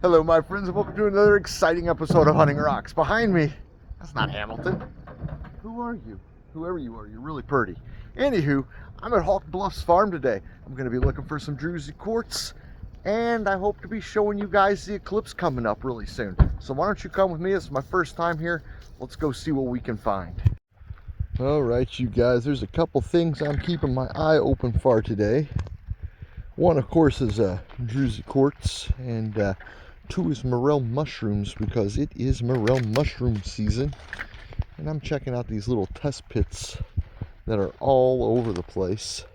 Hello my friends and welcome to another exciting episode of Hunting Rocks. Behind me, that's not Hamilton. Who are you? Whoever you are, you're really pretty. Anywho, I'm at Hawk Bluff's farm today. I'm going to be looking for some Druzy quartz, and I hope to be showing you guys the eclipse coming up really soon. So why don't you come with me? This is my first time here. Let's go see what we can find. Alright you guys, there's a couple things I'm keeping my eye open for today. One of course is Druzy quartz, and two is morel mushrooms, because it is morel mushroom season. And I'm checking out these little test pits that are all over the place.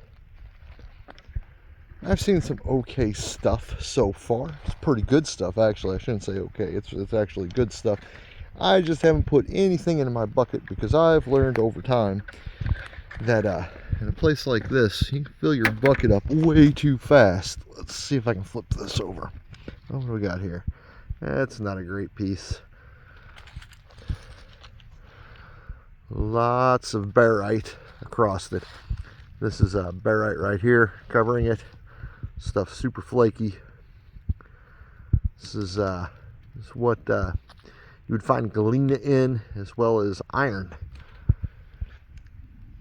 I've seen some okay stuff so far. It's pretty good stuff, actually. I shouldn't say okay, it's actually good stuff. I just haven't put anything in my bucket because I've learned over time that in a place like this, you can fill your bucket up way too fast. Let's see if I can flip this over. What do we got here? That's not a great piece. Lots of barite across it. This is barite right here covering it. Stuff super flaky. This is what you would find galena in, as well as iron,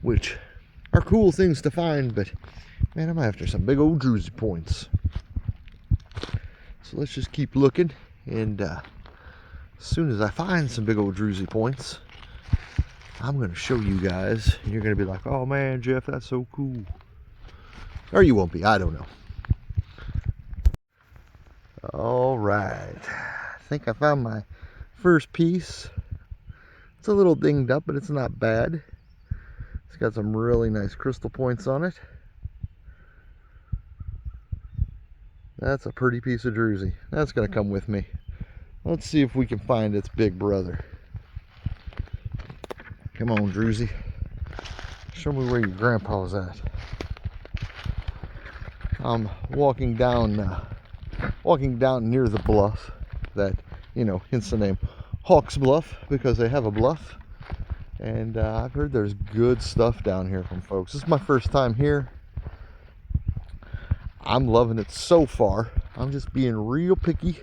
which are cool things to find, but man, I'm after some big old Druzy points. So let's just keep looking, and as soon as I find some big old Druzy points, I'm going to show you guys, and you're going to be like, oh man, Jeff, that's so cool. Or you won't be, I don't know. Alright, I think I found my first piece. It's a little dinged up, but it's not bad. It's got some really nice crystal points on it. That's a pretty piece of Druzy. That's going to come with me. Let's see if we can find its big brother. Come on, Druzy. Show me where your grandpa's at. I'm walking down near the bluff that, you know, hence the name Hawk's Bluff, because they have a bluff. And I've heard there's good stuff down here from folks. This is my first time here. I'm loving it so far. I'm just being real picky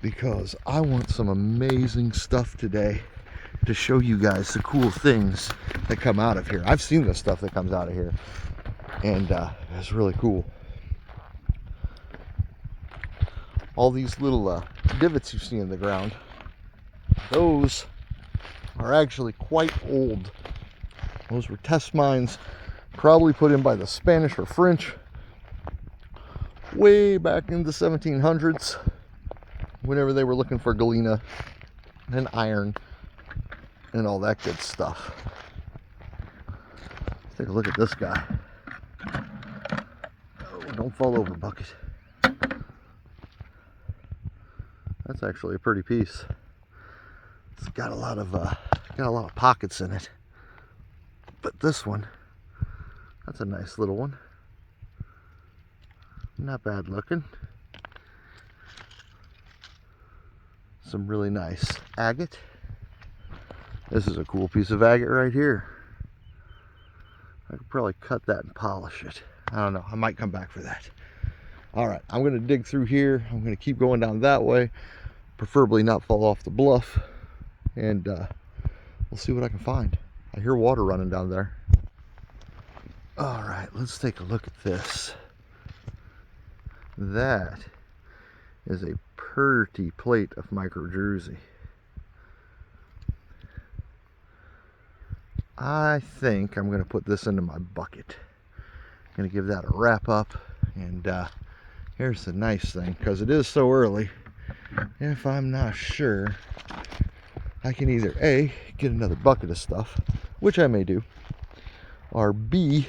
because I want some amazing stuff today to show you guys the cool things that come out of here. I've seen the stuff that comes out of here, and it's really cool. All these little divots you see in the ground, those are actually quite old. Those were test mines, probably put in by the Spanish or French way back in the 1700s, whenever they were looking for galena and iron and all that good stuff. Let's take a look at this guy. Oh, don't fall over, bucket. That's actually a pretty piece. It's got a lot of pockets in it. But this one, that's a nice little one. Not bad looking. Some really nice agate. This is a cool piece of agate right here. I could probably cut that and polish it. I don't know. I might come back for that. Alright, I'm going to dig through here. I'm going to keep going down that way. Preferably not fall off the bluff. And we'll see what I can find. I hear water running down there. Alright, let's take a look at this. That is a pretty plate of micro Druzy. I think I'm going to put this into my bucket. I'm going to give that a wrap up. And here's the nice thing, because it is so early, if I'm not sure, I can either A, get another bucket of stuff, which I may do, or B,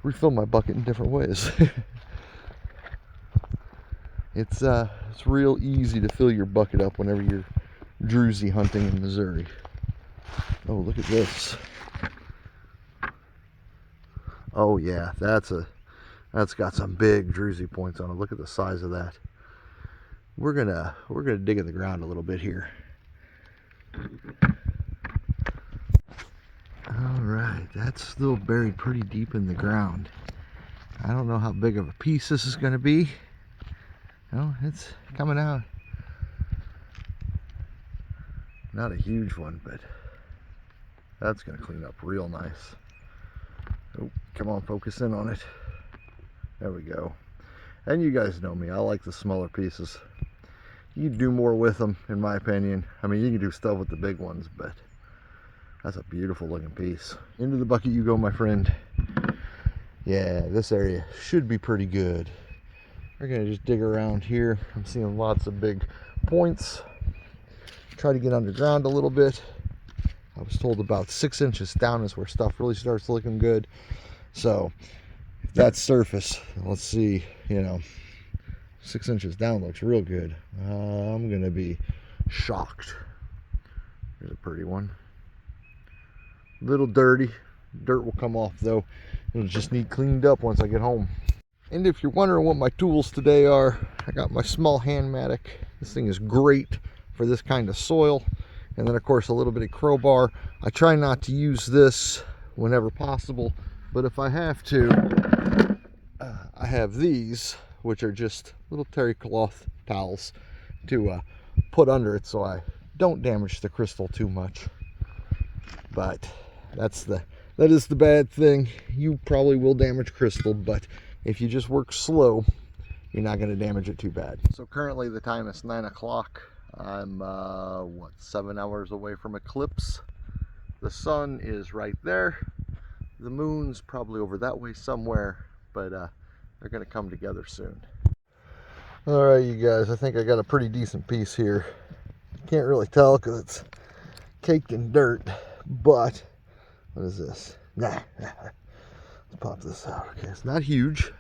refill my bucket in different ways. It's real easy to fill your bucket up whenever you're Druzy hunting in Missouri. Oh, look at this. Oh yeah, that's got some big Druzy points on it. Look at the size of that. We're gonna dig in the ground a little bit here. Alright, that's still buried pretty deep in the ground. I don't know how big of a piece this is going to be, Oh, it's coming out. Not a huge one, but that's going to clean up real nice. Oh, come on, focus in on it. There we go. And you guys know me, I like the smaller pieces. You can do more with them, in my opinion. I mean, you can do stuff with the big ones, but that's a beautiful looking piece. Into the bucket you go, my friend. Yeah, this area should be pretty good. We're gonna just dig around here. I'm seeing lots of big points. Try to get underground a little bit. I was told about 6 inches down is where stuff really starts looking good. So if that's surface, let's see, you know, 6 inches down looks real good. I'm gonna be shocked. Here's a pretty one. A little dirty. Dirt will come off though. It'll just need cleaned up once I get home. And if you're wondering what my tools today are, I got my small hand mattock. This thing is great for this kind of soil. And then of course a little bit of crowbar. I try not to use this whenever possible, but if I have to, I have these, which are just little terry cloth towels to put under it so I don't damage the crystal too much. But that is the bad thing. You probably will damage crystal, but if you just work slow, you're not going to damage it too bad. So currently the time is 9 o'clock. I'm what, 7 hours away from eclipse. The sun is right there. The moon's probably over that way somewhere, but they're going to come together soon. All right, you guys, I think I got a pretty decent piece here. Can't really tell because it's caked in dirt, but what is this? Nah. Let's pop this out. Okay, it's not huge,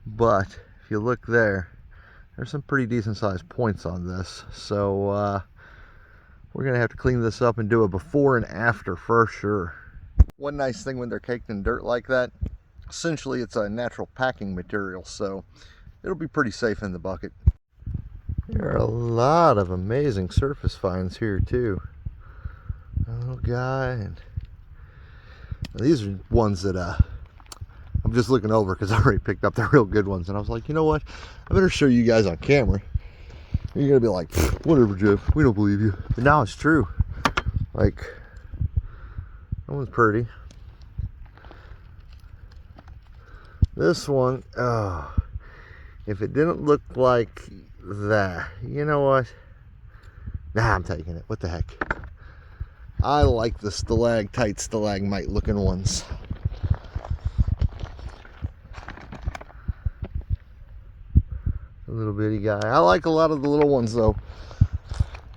but if you look there, there's some pretty decent sized points on this. So we're gonna have to clean this up and do a before and after for sure. One nice thing when they're caked in dirt like that, essentially it's a natural packing material, so it'll be pretty safe in the bucket. There are a lot of amazing surface finds here too. Oh, guy, and these are ones that I'm just looking over because I already picked up the real good ones, and I was like, you know what, I better show you guys on camera. You're gonna be like, whatever, Jeff, we don't believe you. But now it's true. Like, that one's pretty. This one, oh, if it didn't look like that, you know what, nah, I'm taking it. What the heck. I like the stalactite, stalagmite looking ones. A little bitty guy. I like a lot of the little ones though.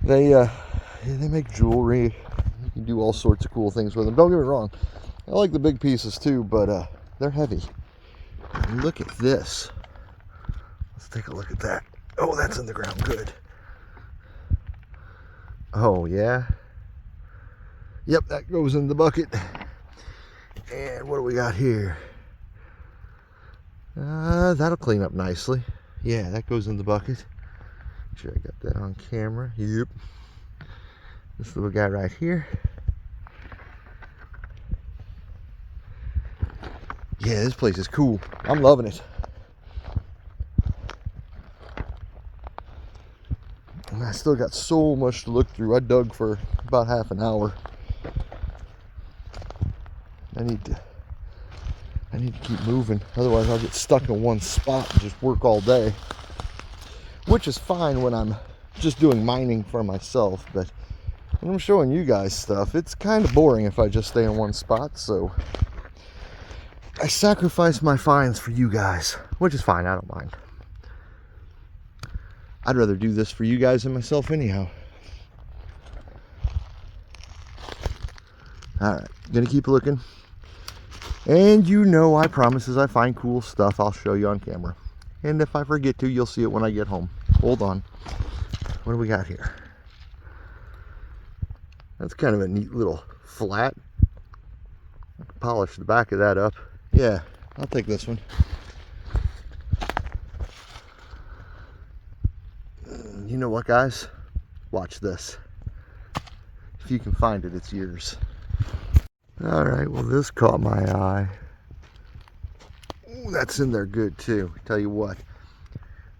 They make jewelry. You can do all sorts of cool things with them. Don't get me wrong. I like the big pieces too, but they're heavy. And look at this. Let's take a look at that. Oh, that's in the ground. Good. Oh yeah. Yep, that goes in the bucket. And what do we got here? That'll clean up nicely. Yeah, that goes in the bucket. Make sure I got that on camera. Yep. This little guy right here. Yeah, this place is cool. I'm loving it. And I still got so much to look through. I dug for about half an hour. I need to keep moving, otherwise I'll get stuck in one spot and just work all day, which is fine when I'm just doing mining for myself, but when I'm showing you guys stuff, it's kind of boring if I just stay in one spot. So I sacrifice my finds for you guys, which is fine. I don't mind. I'd rather do this for you guys than myself anyhow. All right, gonna keep looking. And you know, I promise as I find cool stuff, I'll show you on camera. And if I forget to, you'll see it when I get home. Hold on. What do we got here? That's kind of a neat little flat. I can polish the back of that up. Yeah, I'll take this one. You know what, guys? Watch this. If you can find it, it's yours. Alright, well, this caught my eye. Ooh, that's in there good too. Tell you what,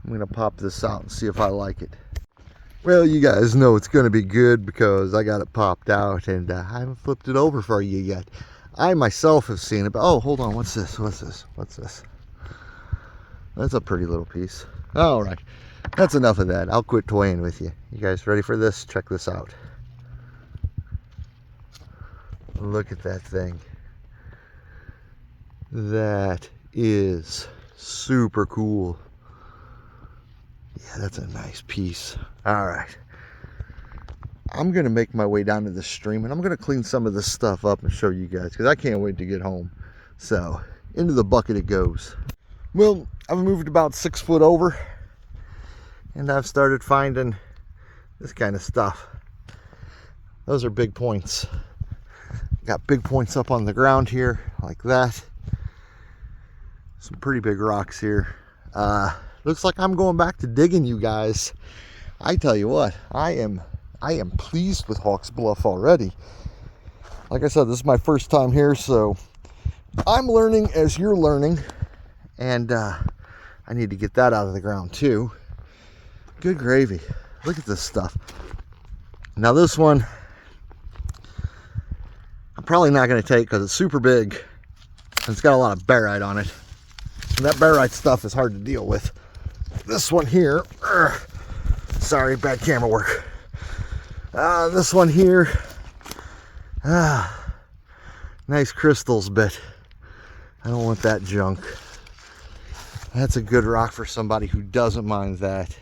I'm gonna pop this out and see if I like it. Well, you guys know it's gonna be good because I got it popped out and I haven't flipped it over for you yet. I myself have seen it, but oh, hold on, what's this? What's this? What's this? That's a pretty little piece. All right, that's enough of that. I'll quit toying with you. You guys ready for this? Check this out. Look at that thing. That is super cool. Yeah, that's a nice piece. All right. I'm going to make my way down to the stream and I'm going to clean some of this stuff up and show you guys because I can't wait to get home. So, into the bucket it goes. Well, I've moved about 6 foot over and I've started finding this kind of stuff. Those are big points. Got big points up on the ground here like that. Some pretty big rocks here. Looks like I'm going back to digging, you guys. I tell you what, I am pleased with Hawks Bluff already. Like I said, this is my first time here, so I'm learning as you're learning, and I need to get that out of the ground too. Good gravy. Look at this stuff. Now this one, I'm probably not going to take because it's super big and it's got a lot of barite on it. And that barite stuff is hard to deal with. This one here, sorry, bad camera work. This one here, nice crystals, but I don't want that junk. That's a good rock for somebody who doesn't mind that.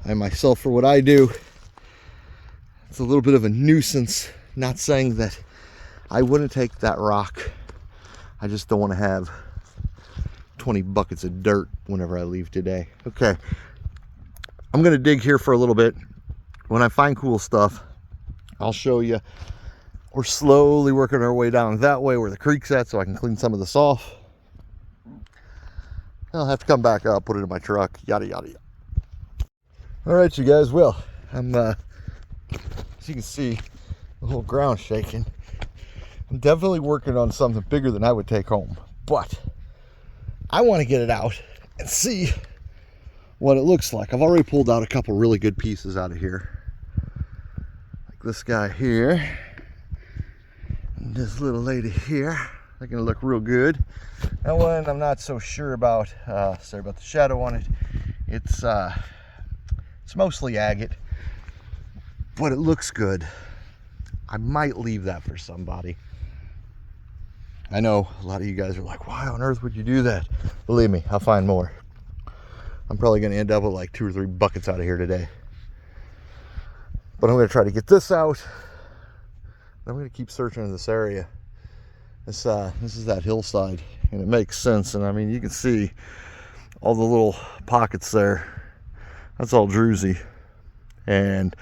I myself, for what I do, it's a little bit of a nuisance. Not saying that I wouldn't take that rock. I just don't want to have 20 buckets of dirt whenever I leave today. Okay, I'm gonna dig here for a little bit. When I find cool stuff, I'll show you. We're slowly working our way down that way where the creek's at so I can clean some of this off. I'll have to come back up, put it in my truck, yada yada yada. All right, you guys, well, I'm as you can see, the whole ground shaking. I'm definitely working on something bigger than I would take home, but I want to get it out and see what it looks like. I've already pulled out a couple really good pieces out of here. Like this guy here. And this little lady here. They're going to look real good. That one I'm not so sure about. Sorry about the shadow on it. It's mostly agate. But it looks good. I might leave that for somebody. I know a lot of you guys are like, why on earth would you do that? Believe me, I'll find more. I'm probably going to end up with like 2 or 3 buckets out of here today. But I'm going to try to get this out. I'm going to keep searching in this area. This is that hillside, and it makes sense. And I mean, you can see all the little pockets there. That's all Druzy and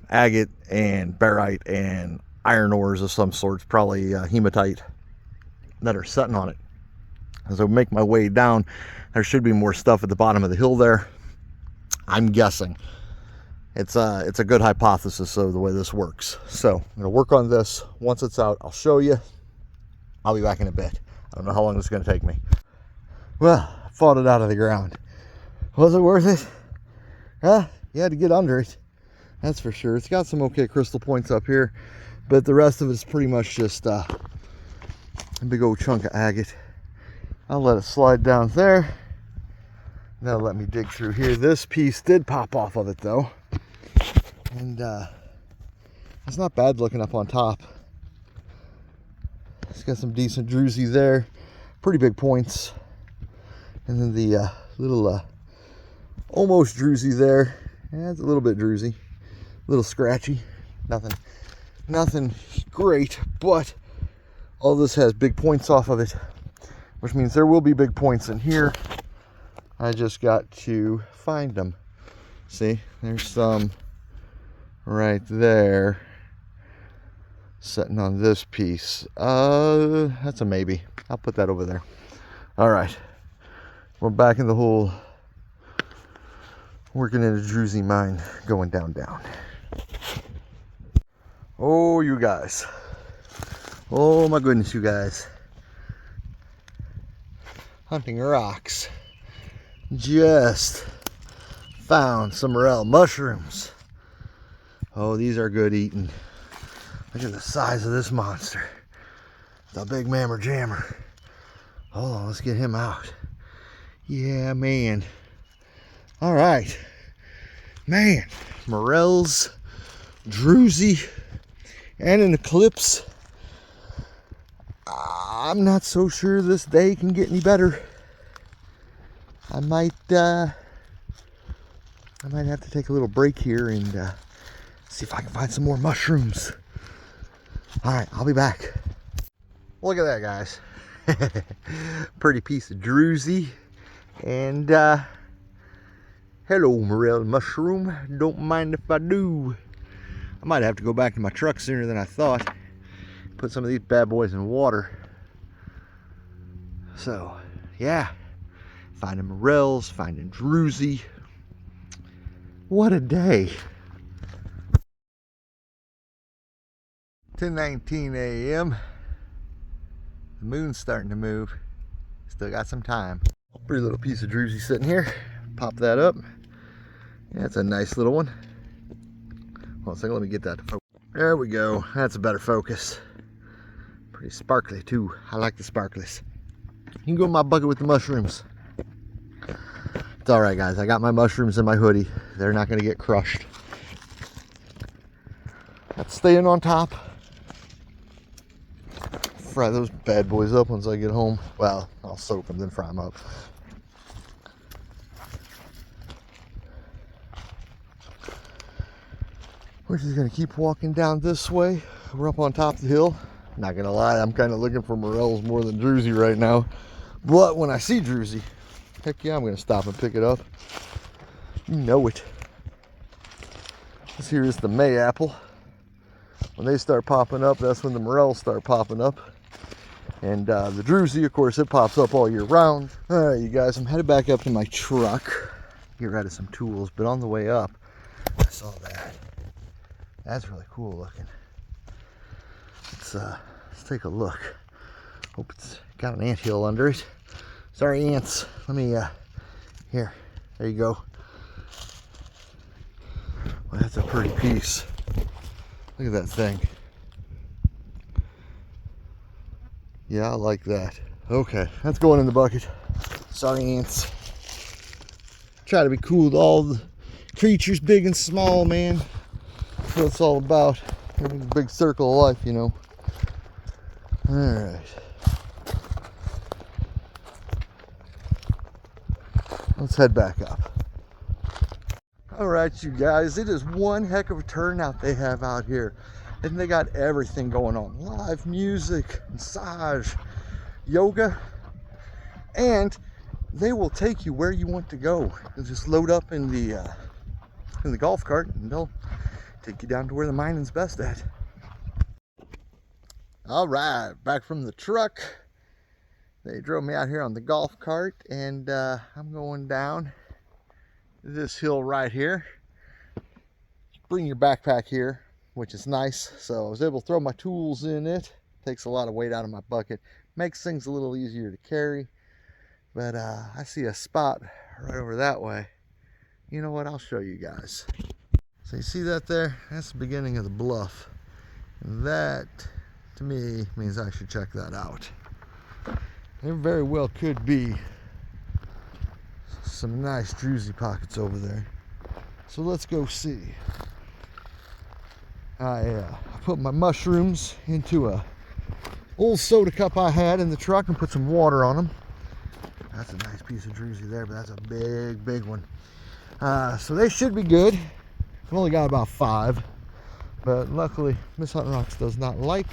agate and barite and iron ores of some sorts, probably hematite, that are sitting on it. As I make my way down, there should be more stuff at the bottom of the hill there. I'm guessing. It's a good hypothesis of the way this works. So I'm gonna work on this. Once it's out, I'll show you. I'll be back in a bit. I don't know how long it's gonna take me. Well, I fought it out of the ground. Was it worth it? Huh? You had to get under it. That's for sure. It's got some okay crystal points up here, but the rest of it's pretty much just a big old chunk of agate. I'll let it slide down there. That'll let me dig through here. This piece did pop off of it though. And it's not bad looking up on top. It's got some decent Druzy there. Pretty big points. And then the little almost Druzy there. Yeah, it's a little bit Druzy. A little scratchy. Nothing great, but all this has big points off of it, which means there will be big points in here. I just got to find them. See, there's some right there sitting on this piece. That's a maybe. I'll put that over there. All right, we're back in the hole, working in a Druzy mine, going down. Oh, you guys. Oh my goodness, you guys. Hunting rocks. Just found some morel mushrooms. Oh, these are good eating. Look at the size of this monster. The big mammer jammer. Hold on, let's get him out. Yeah, man. All right. Man, morels, druzy, and an eclipse. I'm not so sure this day can get any better. I might have to take a little break here and see if I can find some more mushrooms. All right, I'll be back. Look at that, guys. Pretty piece of druzy. And hello, morel mushroom. Don't mind if I do. I might have to go back to my truck sooner than I thought. Put some of these bad boys in water. So, yeah. Finding morels, finding druzy. What a day. 10:19 a.m. The moon's starting to move. Still got some time. Pretty little piece of druzy sitting here. Pop that up. That's a nice little one. Hold on a second, let me get that to focus. There we go. That's a better focus. Pretty sparkly too. I like the sparklies. You can go in my bucket with the mushrooms. It's all right, guys. I got my mushrooms in my hoodie. They're not going to get crushed. That's staying on top. Fry those bad boys up once I get home. Well, I'll soak them, then fry them up. We're just going to keep walking down this way. We're up on top of the hill. Not going to lie, I'm kind of looking for morels more than druzy right now. But when I see druzy, heck yeah, I'm going to stop and pick it up. You know it. This here is the May apple. When they start popping up, that's when the morels start popping up. And the druzy, of course, it pops up all year round. All right, you guys, I'm headed back up to my truck. Get rid of some tools, but on the way up, I saw that. That's really cool looking. Let's take a look. Hope it's got an anthill under it. Sorry, ants. Let me, here. There you go. Well, that's a pretty piece. Look at that thing. Yeah, I like that. Okay, that's going in the bucket. Sorry, ants. Try to be cool with all the creatures, big and small, man. That's what it's all about. A big circle of life, you know. All right. Let's head back up. All right, you guys, it is one heck of a turnout they have out here. And they got everything going on. Live music, massage, yoga, and they will take you where you want to go. You'll just load up in the golf cart and they'll take you down to where the mining's best at. All right, back from the truck. They drove me out here on the golf cart, and I'm going down this hill right here. Bring your backpack here, which is nice. So I was able to throw my tools in it. Takes a lot of weight out of my bucket. Makes things a little easier to carry. But I see a spot right over that way. You know what? I'll show you guys. So you see that there? That's the beginning of the bluff. And that, to me, means I should check that out. There very well could be some nice druzy pockets over there. So let's go see. I put my mushrooms into a old soda cup I had in the truck and put some water on them. That's a nice piece of druzy there, but that's a big, big one. So they should be good. I've only got about 5, but luckily Miss Hunting Rocks does not like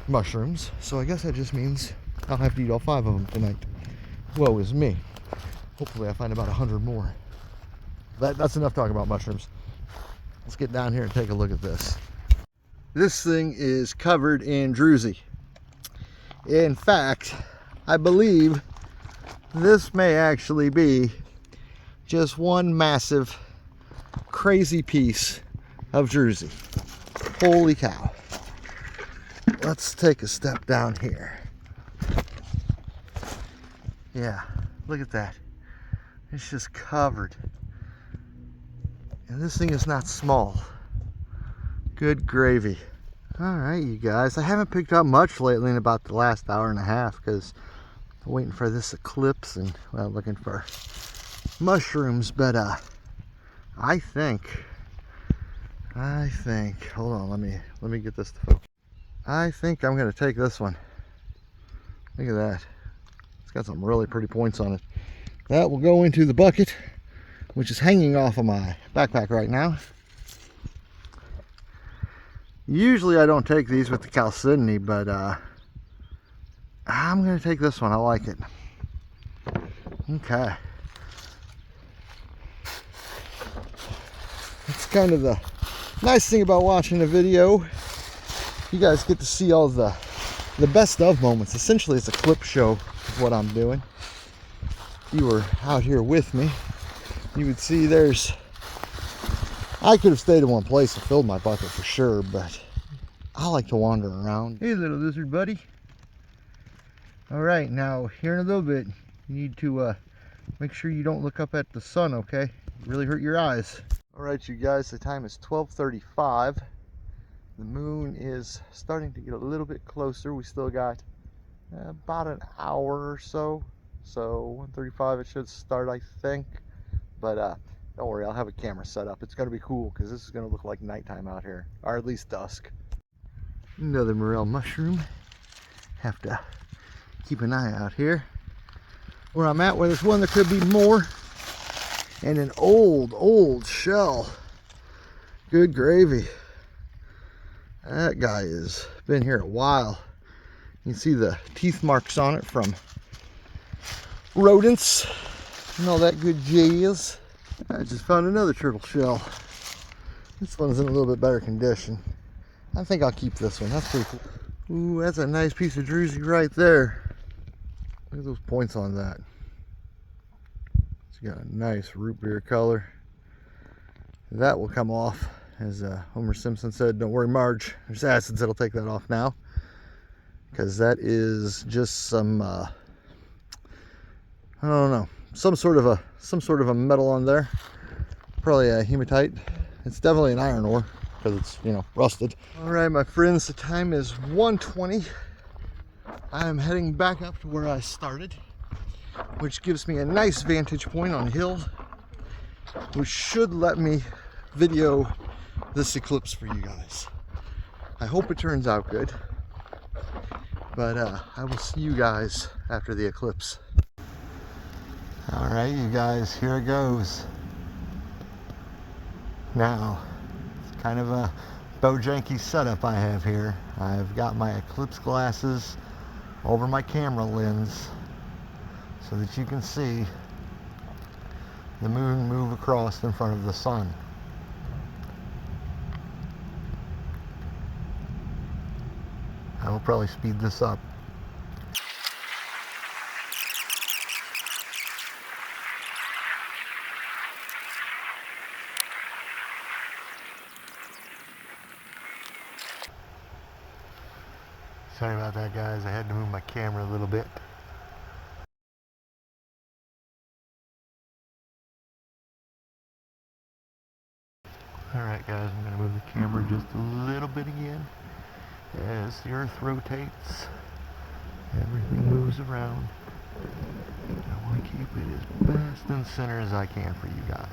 mushrooms, so I guess that just means I'll have to eat all 5 of them tonight. Woe is me. Hopefully I find about 100 more. That's enough talking about mushrooms. Let's get down here and take a look at this. This thing is covered in druzy. In fact, I believe this may actually be just one massive, crazy piece of druzy. Holy cow. Let's take a step down here. Yeah, look at that. It's just covered. And this thing is not small. Good gravy. Alright, you guys. I haven't picked up much lately in about the last hour and a half because I'm waiting for this eclipse and, well, looking for mushrooms. But I think, hold on, let me get this to focus. I think I'm going to take this one. Look at that. It's got some really pretty points on it. That will go into the bucket, which is hanging off of my backpack right now. Usually I don't take these with the chalcedony, but I'm going to take this one. I like it. Okay. It's kind of the nice thing about watching a video. You guys get to see all the best of moments. Essentially, it's a clip show of what I'm doing. If you were out here with me, you would see I could have stayed in one place and filled my bucket for sure, but I like to wander around. Hey, little lizard buddy. All right, now here in a little bit, you need to make sure you don't look up at the sun, okay? Really hurt your eyes. All right, you guys, the time is 12:35. The moon is starting to get a little bit closer. We still got about an hour or so. So 1:35 it should start, I think. But don't worry, I'll have a camera set up. It's going to be cool because this is going to look like nighttime out here, or at least dusk. Another morel mushroom. Have to keep an eye out here. Where I'm at, where there's one, there could be more. And an old shell. Good gravy. That guy has been here a while. You can see the teeth marks on it from rodents and all that good jazz. I just found another turtle shell. This one's in a little bit better condition. I think I'll keep this one. That's pretty cool. Ooh, that's a nice piece of druzy right there. Look at those points on that. It's got a nice root beer color. That will come off. As Homer Simpson said, don't worry, Marge, there's acids that'll take that off now. Because that is just some, I don't know, some sort of a metal on there. Probably a hematite. It's definitely an iron ore because it's, you know, rusted. All right, my friends, the time is 1:20. I am heading back up to where I started, which gives me a nice vantage point on a hill, which should let me video this eclipse for you guys. I hope it turns out good, but I will see you guys after the eclipse. All right, you guys, here it goes. Now, it's kind of a bojanky setup I have here. I've got my eclipse glasses over my camera lens so that you can see the moon move across in front of the sun. I will probably speed this up. Sorry about that, guys. I had to move my camera a little bit. Alright guys, I'm going to move the camera just a little bit again. As the earth rotates, everything moves around. I want to keep it as best in center as I can for you guys.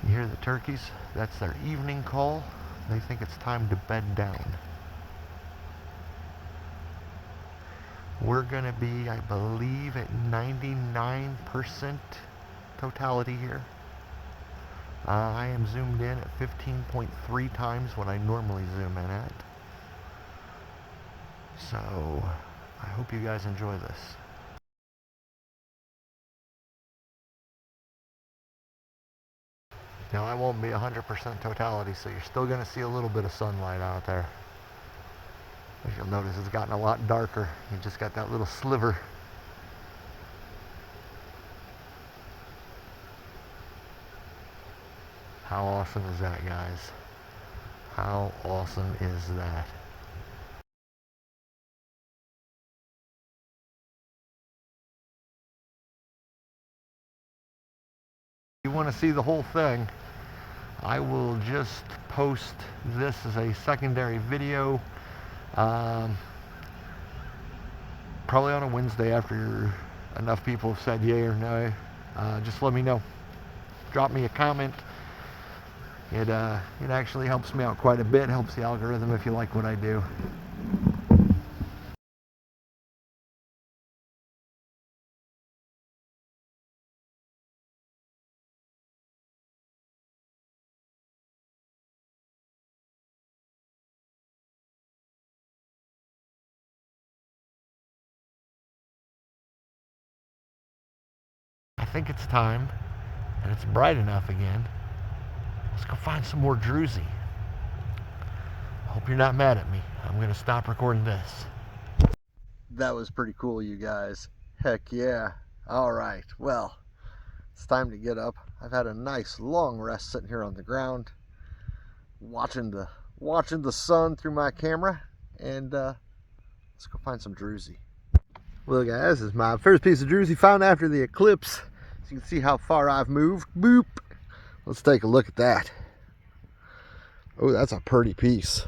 You hear the turkeys? That's their evening call. They think it's time to bed down. We're going to be, I believe, at 99% totality here. I am zoomed in at 15.3 times what I normally zoom in at. So, I hope you guys enjoy this. Now, I won't be 100% totality, so you're still going to see a little bit of sunlight out there. As you'll notice, it's gotten a lot darker. You just got that little sliver. How awesome is that, guys? How awesome is that? you want to see the whole thing, I will just post this as a secondary video, probably on a Wednesday after enough people have said yay or no. Just let me know. Drop me a comment. It actually helps me out quite a bit, helps the algorithm if you like what I do. I think it's time, and it's bright enough again. Let's go find some more Druzy. Hope you're not mad at me. I'm going to stop recording this. That was pretty cool, you guys. Heck yeah. All right, well, it's time to get up. I've had a nice long rest sitting here on the ground, watching the sun through my camera, and let's go find some Druzy. Well, guys, this is my first piece of Druzy found after the eclipse. So you can see how far I've moved. Boop. Let's take a look at that. Oh, that's a pretty piece.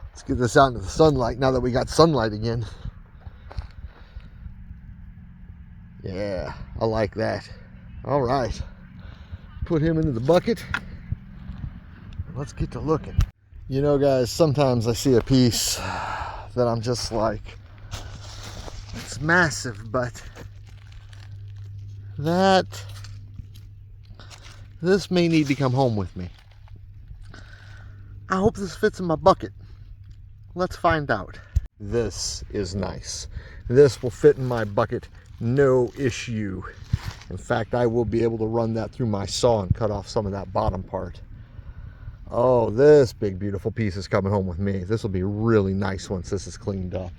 Let's get this out into the sunlight now that we got sunlight again. Yeah, I like that. All right. Put him into the bucket. Let's get to looking. You know, guys, sometimes I see a piece that I'm just like, it's massive, but this may need to come home with me. I hope this fits in my bucket. Let's find out. This is nice. This will fit in my bucket, no issue. In fact, I will be able to run that through my saw and cut off some of that bottom part. Oh, this big beautiful piece is coming home with me. This will be really nice once this is cleaned up.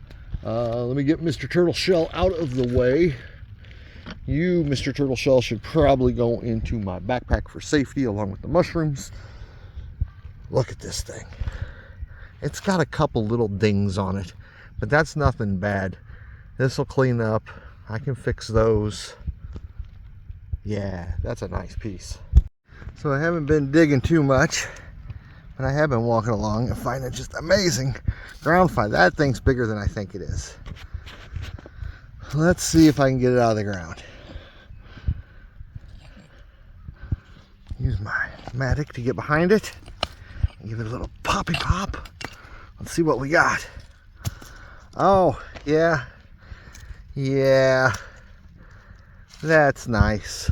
Let me get Mr. Turtle Shell out of the way. You, Mr. Turtle Shell, should probably go into my backpack for safety along with the mushrooms. Look at this thing. It's got a couple little dings on it, but that's nothing bad. This will clean up. I can fix those. Yeah, that's a nice piece. So I haven't been digging too much, but I have been walking along and finding just amazing ground find. That thing's bigger than I think it is. Let's see if I can get it out of the ground. Use my mattock to get behind it and give it a little poppy pop. Let's see what we got. Oh, yeah. Yeah. That's nice.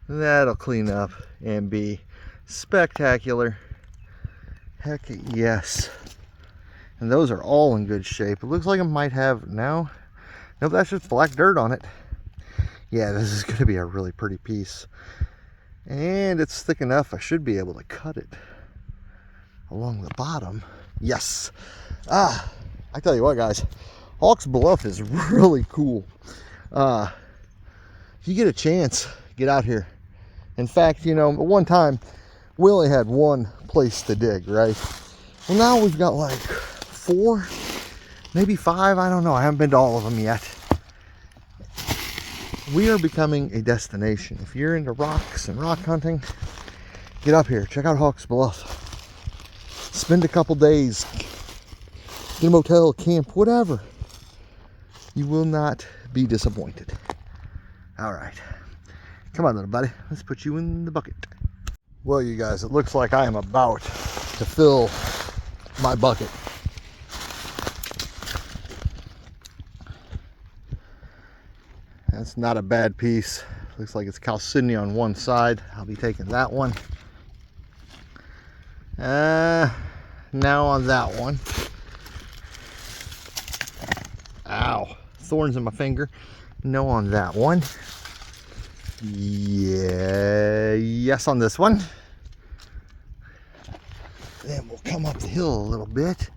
That'll clean up and be spectacular. Heck yes. And those are all in good shape. It looks like it might have, no, that's just black dirt on it. Yeah, this is going to be a really pretty piece. And it's thick enough I should be able to cut it along the bottom. Yes. I tell you what, guys, Hawks Bluff is really cool. If you get a chance, get out here. In fact, you know, at one time we only had one place to dig, right? Well, now we've got like 4, maybe 5, I don't know. I haven't been to all of them yet. We are becoming a destination. If you're into rocks and rock hunting, get up here, check out Hawks Bluff. Spend a couple days, get a motel, camp, whatever. You will not be disappointed. All right, come on, little buddy. Let's put you in the bucket. Well, you guys, it looks like I am about to fill my bucket. That's not a bad piece. Looks like it's chalcedony on one side. I'll be taking that one. Now on that one. Ow, thorns in my finger. No on that one. Yeah, yes on this one. Then we'll come up the hill a little bit.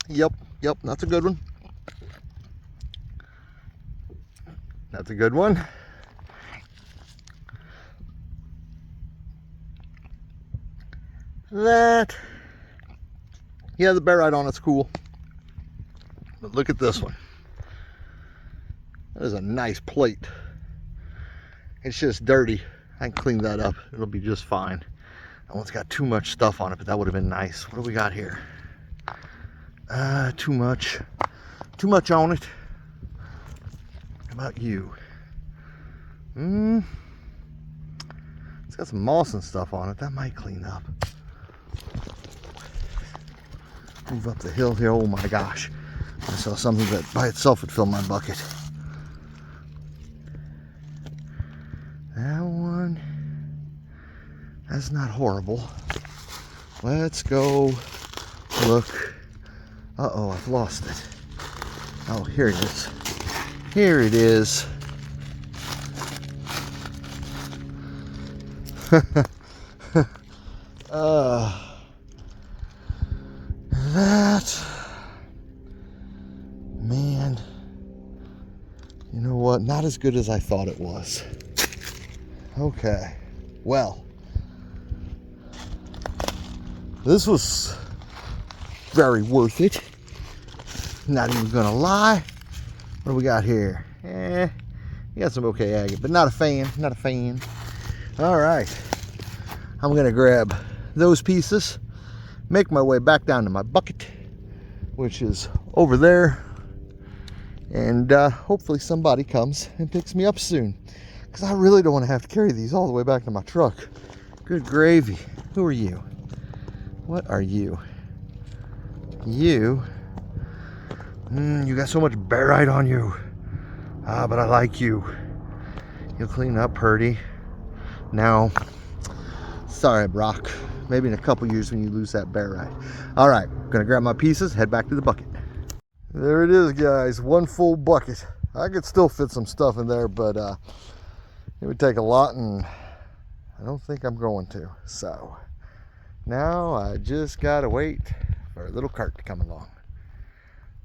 Yep, that's a good one. That's a good one. That, yeah, the barite on it's cool. But look at this one. That is a nice plate. It's just dirty. I can clean that up. It'll be just fine. That one's got too much stuff on it, but that would have been nice. What do we got here? Too much. Too much on it. How about you? It's got some moss and stuff on it. That might clean up. Move up the hill here. Oh my gosh. I saw something that by itself would fill my bucket. That one. That's not horrible. Let's go look. Uh-oh, I've lost it. Oh, here it is. Here it is. That, man, you know what? Not as good as I thought it was. Okay, well, this was very worth it. Not even gonna lie. What do we got here? You got some okay agate, but not a fan. Not a fan. All right, I'm gonna grab those pieces, make my way back down to my bucket, which is over there, and hopefully somebody comes and picks me up soon, because I really don't want to have to carry these all the way back to my truck. Good gravy. Who are you? What are you? You got so much barite on you. But I like you. You'll clean up pretty. Now, sorry, Brock. Maybe in a couple years when you lose that barite. All right, gonna grab my pieces, head back to the bucket. There it is, guys. One full bucket. I could still fit some stuff in there, but it would take a lot, and I don't think I'm going to. So now I just gotta wait for a little cart to come along.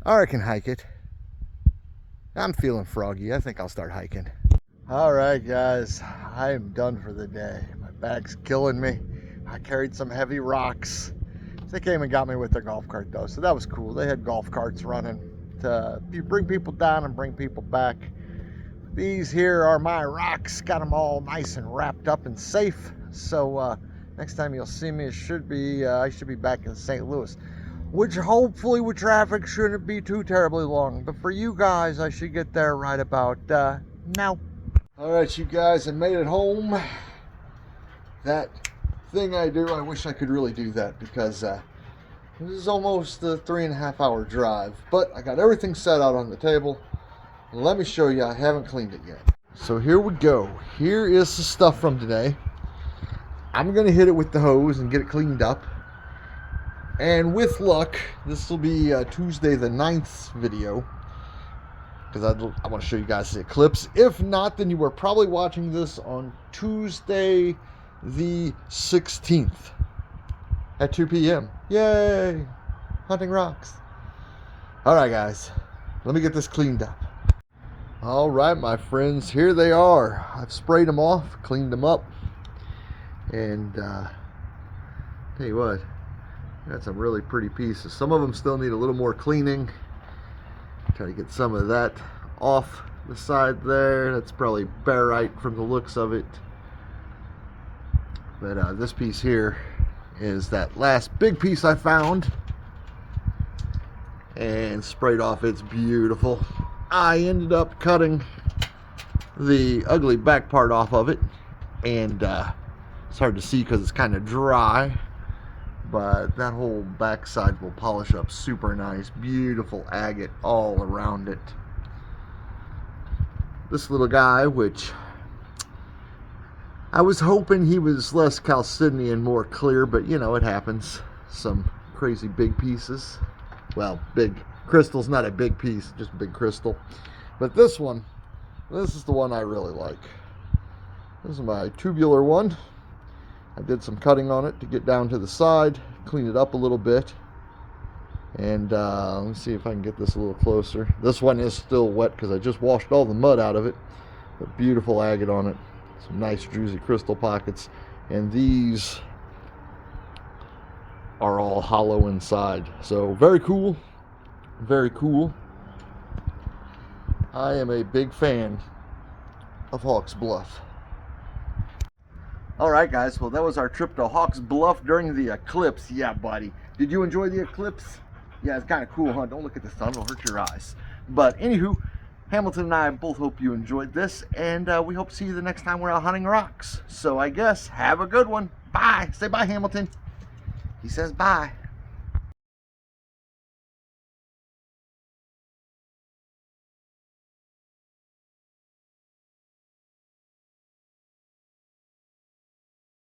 Or I can hike it. I'm feeling froggy. I think I'll start hiking. All right, guys, I am done for the day. My bag's killing me. I carried some heavy rocks. They came and got me with their golf cart though, so that was cool. They had golf carts running to bring people down and bring people back. These here are my rocks. Got them all nice and wrapped up and safe. So next time you'll see me, I should be back in St. Louis, which hopefully with traffic shouldn't be too terribly long. But for you guys, I should get there right about now. All right, you guys, I made it home. That thing I do, I wish I could really do that, because this is almost a 3.5 hour drive. But I got everything set out on the table. Let me show you. I haven't cleaned it yet. So here we go. Here is the stuff from today. I'm gonna hit it with the hose and get it cleaned up. And with luck, this will be Tuesday the 9th video, because I want to show you guys the eclipse. If not, then you were probably watching this on Tuesday the 16th at 2 p.m. Yay! Hunting rocks. All right, guys, let me get this cleaned up. All right, my friends, here they are. I've sprayed them off, cleaned them up, and tell you what, got some really pretty pieces. Some of them still need a little more cleaning. Try to get some of that off the side there. That's probably barite from the looks of it. But this piece here is that last big piece I found and sprayed off. It's beautiful. I ended up cutting the ugly back part off of it, and it's hard to see because it's kind of dry, but that whole backside will polish up super nice. Beautiful agate all around it. This little guy, which I was hoping he was less chalcedony and more clear, but you know, it happens. Some crazy big pieces. Well, big crystal's not a big piece, just a big crystal. But this one, this is the one I really like. This is my tubular one. I did some cutting on it to get down to the side, clean it up a little bit. And let me see if I can get this a little closer. This one is still wet because I just washed all the mud out of it. But beautiful agate on it. Some nice Druzy crystal pockets. And these are all hollow inside. So very cool. Very cool. I am a big fan of Hawks Bluff. All right, guys. Well, that was our trip to Hawks Bluff during the eclipse. Yeah, buddy. Did you enjoy the eclipse? Yeah, it's kind of cool, huh? Don't look at the sun. It'll hurt your eyes. But anywho, Hamilton and I both hope you enjoyed this, and we hope to see you the next time we're out hunting rocks. So I guess have a good one. Bye. Say bye, Hamilton. He says bye.